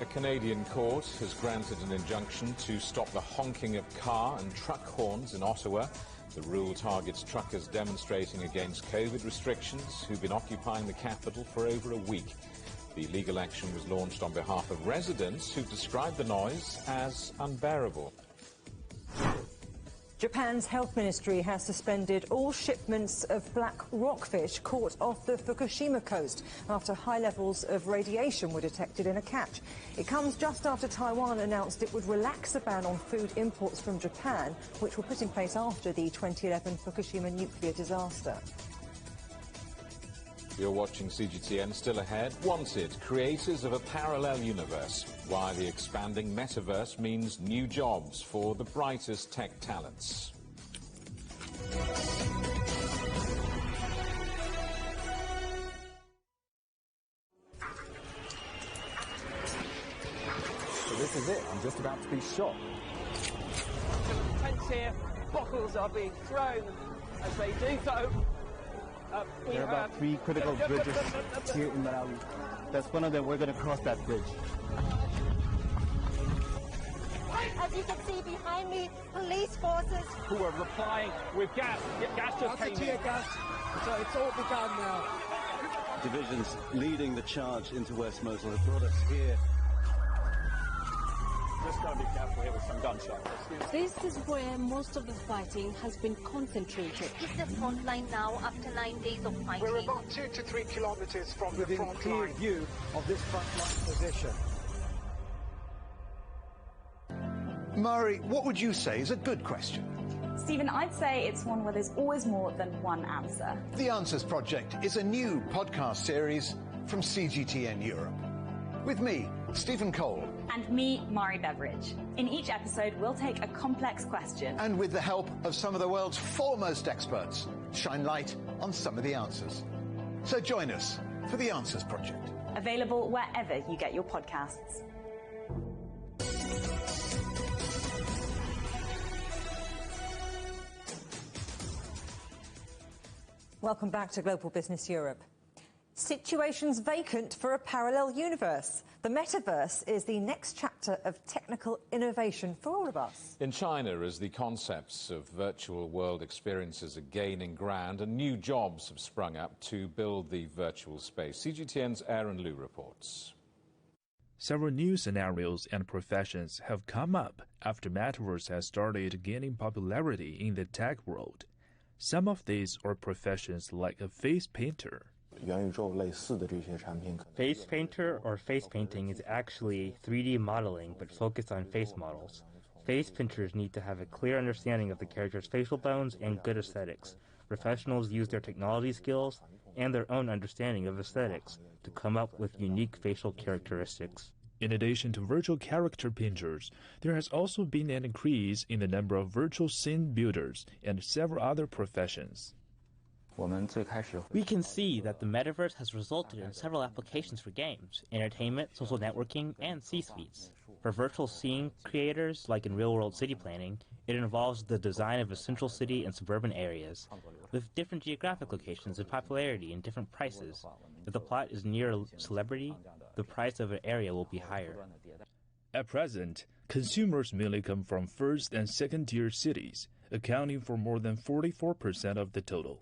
A Canadian court has granted an injunction to stop the honking of car and truck horns in Ottawa. The rule targets truckers demonstrating against COVID restrictions who've been occupying the capital for over a week. The legal action was launched on behalf of residents who described the noise as unbearable. Japan's health ministry has suspended all shipments of black rockfish caught off the Fukushima coast after high levels of radiation were detected in a catch. It comes just after Taiwan announced it would relax the ban on food imports from Japan, which were put in place after the 2011 Fukushima nuclear disaster. You're watching CGTN. Still ahead. Wanted, creators of a parallel universe. Why the expanding metaverse means new jobs for the brightest tech talents. So this is it. I'm just about to be shot. Tents here. Bottles are being thrown as they do so. There are about 3 critical bridges here in Malawi. That's one of them. We're going to cross that bridge. As you can see behind me, police forces who are replying with gas. Gas just came in. Gas. So it's all begun now. Divisions leading the charge into West Mosul have brought us here. Just got to be careful here with some gunshots. This is where most of the fighting has been concentrated. Is the front line now after 9 days of fighting? We're about 2 to 3 kilometers from within the front clear line. view of this front line position. Mari, what would you say is a good question? Stephen, I'd say it's one where there's always more than one answer. The Answers Project is a new podcast series from CGTN Europe. With me, Stephen Cole. And me, Mari Beveridge. In each episode, we'll take a complex question. And with the help of some of the world's foremost experts, shine light on some of the answers. So join us for The Answers Project. Available wherever you get your podcasts. Welcome back to Global Business Europe. Situations vacant for a parallel universe. The metaverse is the next chapter of technical innovation for all of us. In China, as the concepts of virtual world experiences are gaining ground and new jobs have sprung up to build the virtual space. CGTN's Aaron Liu reports. Several new scenarios and professions have come up after metaverse has started gaining popularity in the tech world. Some of these are professions like a face painter. Face painter or face painting is actually 3D modeling but focused on face models. Face painters need to have a clear understanding of the character's facial bones and good aesthetics. Professionals use their technology skills and their own understanding of aesthetics to come up with unique facial characteristics. In addition to virtual character painters, there has also been an increase in the number of virtual scene builders and several other professions. We can see that the metaverse has resulted in several applications for games, entertainment, social networking, and C-suites. For virtual scene creators, like in real-world city planning, it involves the design of a central city and suburban areas, with different geographic locations and popularity and different prices. If the plot is near a celebrity, the price of an area will be higher. At present, consumers mainly come from first- and second-tier cities, accounting for more than 44% of the total.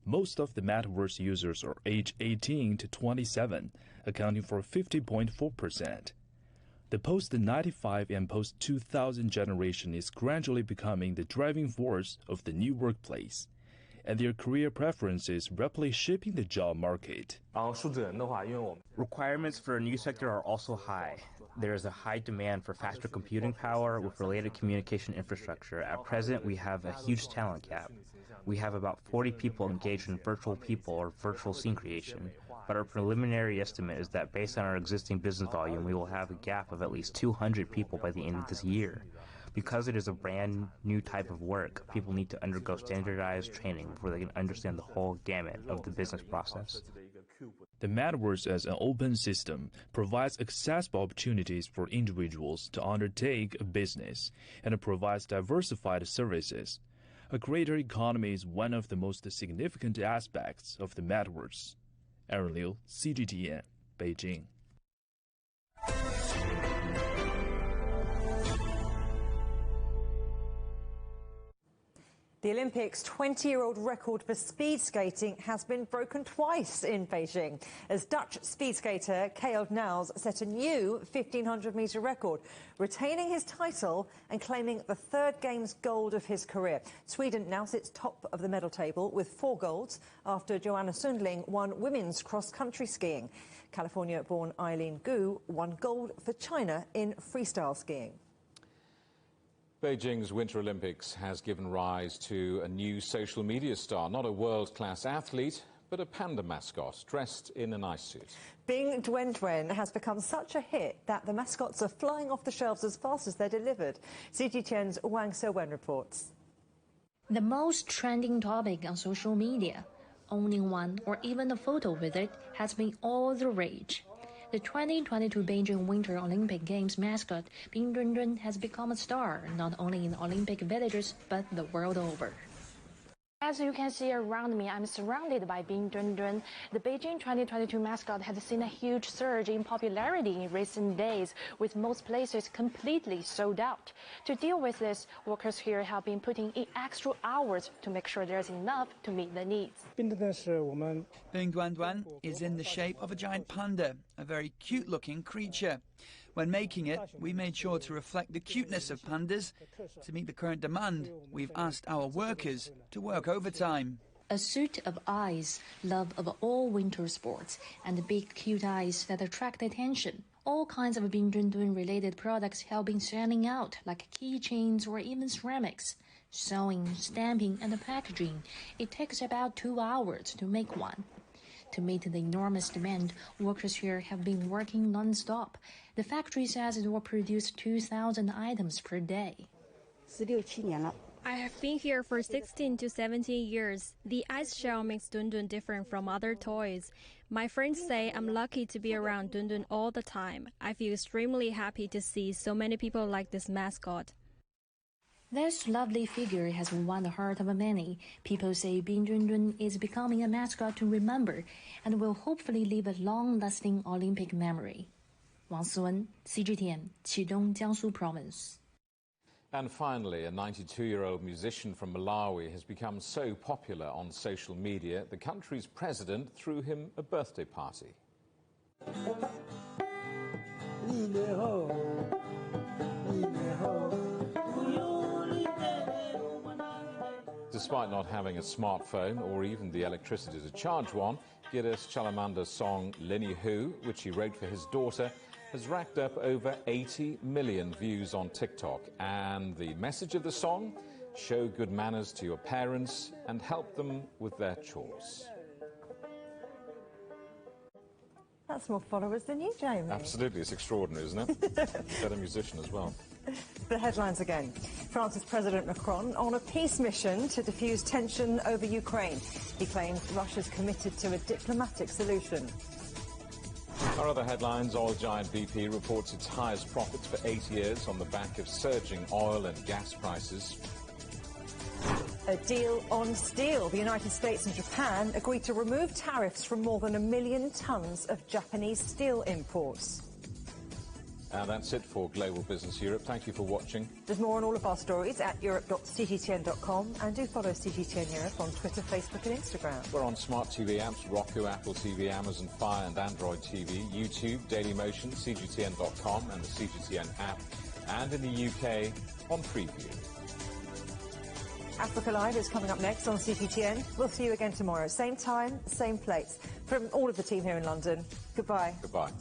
Most of the metaverse users are age 18 to 27, accounting for 50.4%. The post-95 and post-2000 generation is gradually becoming the driving force of the new workplace, and their career preferences rapidly shaping the job market. Requirements for a new sector are also high. There is a high demand for faster computing power with related communication infrastructure. At present, we have a huge talent gap. We have about 40 people engaged in virtual people or virtual scene creation, but our preliminary estimate is that based on our existing business volume, we will have a gap of at least 200 people by the end of this year. Because it is a brand new type of work, people need to undergo standardized training before they can understand the whole gamut of the business process. The metaverse as an open system provides accessible opportunities for individuals to undertake a business, and it provides diversified services. A greater economy is one of the most significant aspects of the metaverse. Aaron Liu, CGTN, Beijing. The Olympics' 20-year-old record for speed skating has been broken twice in Beijing, as Dutch speed skater Kjeld Nuis set a new 1,500-metre record, retaining his title and claiming the third Games gold of his career. Sweden now sits top of the medal table with 4 golds after Joanna Sundling won women's cross-country skiing. California-born Eileen Gu won gold for China in freestyle skiing. Beijing's Winter Olympics has given rise to a new social media star, not a world-class athlete, but a panda mascot dressed in an ice suit. Bing Duen Duen has become such a hit that the mascots are flying off the shelves as fast as they're delivered. CGTN's Wang So-wen reports. The most trending topic on social media, owning one or even a photo with it, has been all the rage. The 2022 Beijing Winter Olympic Games mascot, Bing Duen Duen, has become a star not only in Olympic villages but the world over. As you can see around me, I'm surrounded by Bing Duen Duen. The Beijing 2022 mascot has seen a huge surge in popularity in recent days, with most places completely sold out. To deal with this, workers here have been putting in extra hours to make sure there's enough to meet the needs. Bing Duen Duen is in the shape of a giant panda, a very cute-looking creature. When making it, we made sure to reflect the cuteness of pandas. To meet the current demand, we've asked our workers to work overtime. A suit of eyes, love of all winter sports, and big cute eyes that attract attention. All kinds of Bing Duen Duen related products have been selling out, like keychains or even ceramics. Sewing, stamping, and packaging. It takes about 2 hours to make one. To meet the enormous demand, workers here have been working non-stop. The factory says it will produce 2,000 items per day. I have been here for 16 to 17 years. The ice shell makes Duen Duen different from other toys. My friends say I'm lucky to be around Duen Duen all the time. I feel extremely happy to see so many people like this mascot. This lovely figure has won the heart of many. People say Bing Duen Duen is becoming a mascot to remember and will hopefully leave a long-lasting Olympic memory. Wang So-wen, CGTN, Qidong, Jiangsu Province. And finally, a 92-year-old musician from Malawi has become so popular on social media, the country's president threw him a birthday party. Despite not having a smartphone or even the electricity to charge one, Gildas Chalamanda's song Lini Hu, which he wrote for his daughter, has racked up over 80 million views on TikTok. And the message of the song? Show good manners to your parents and help them with their chores. That's more followers than you, Jamie. Absolutely, it's extraordinary, isn't it? Better musician as well. The headlines again. France's President Macron on a peace mission to diffuse tension over Ukraine. He claims Russia's committed to a diplomatic solution. Our other headlines, oil giant BP reports its highest profits for 8 years on the back of surging oil and gas prices. A deal on steel. The United States and Japan agreed to remove tariffs from more than 1 million tonnes of Japanese steel imports. And that's it for Global Business Europe. Thank you for watching. There's more on all of our stories at europe.cgtn.com, and do follow CGTN Europe on Twitter, Facebook and Instagram. We're on smart TV apps, Roku, Apple TV, Amazon Fire and Android TV, YouTube, Dailymotion, CGTN.com and the CGTN app, and in the UK on Freeview. Africa Live is coming up next on CGTN. We'll see you again tomorrow. Same time, same place. From all of the team here in London, goodbye. Goodbye.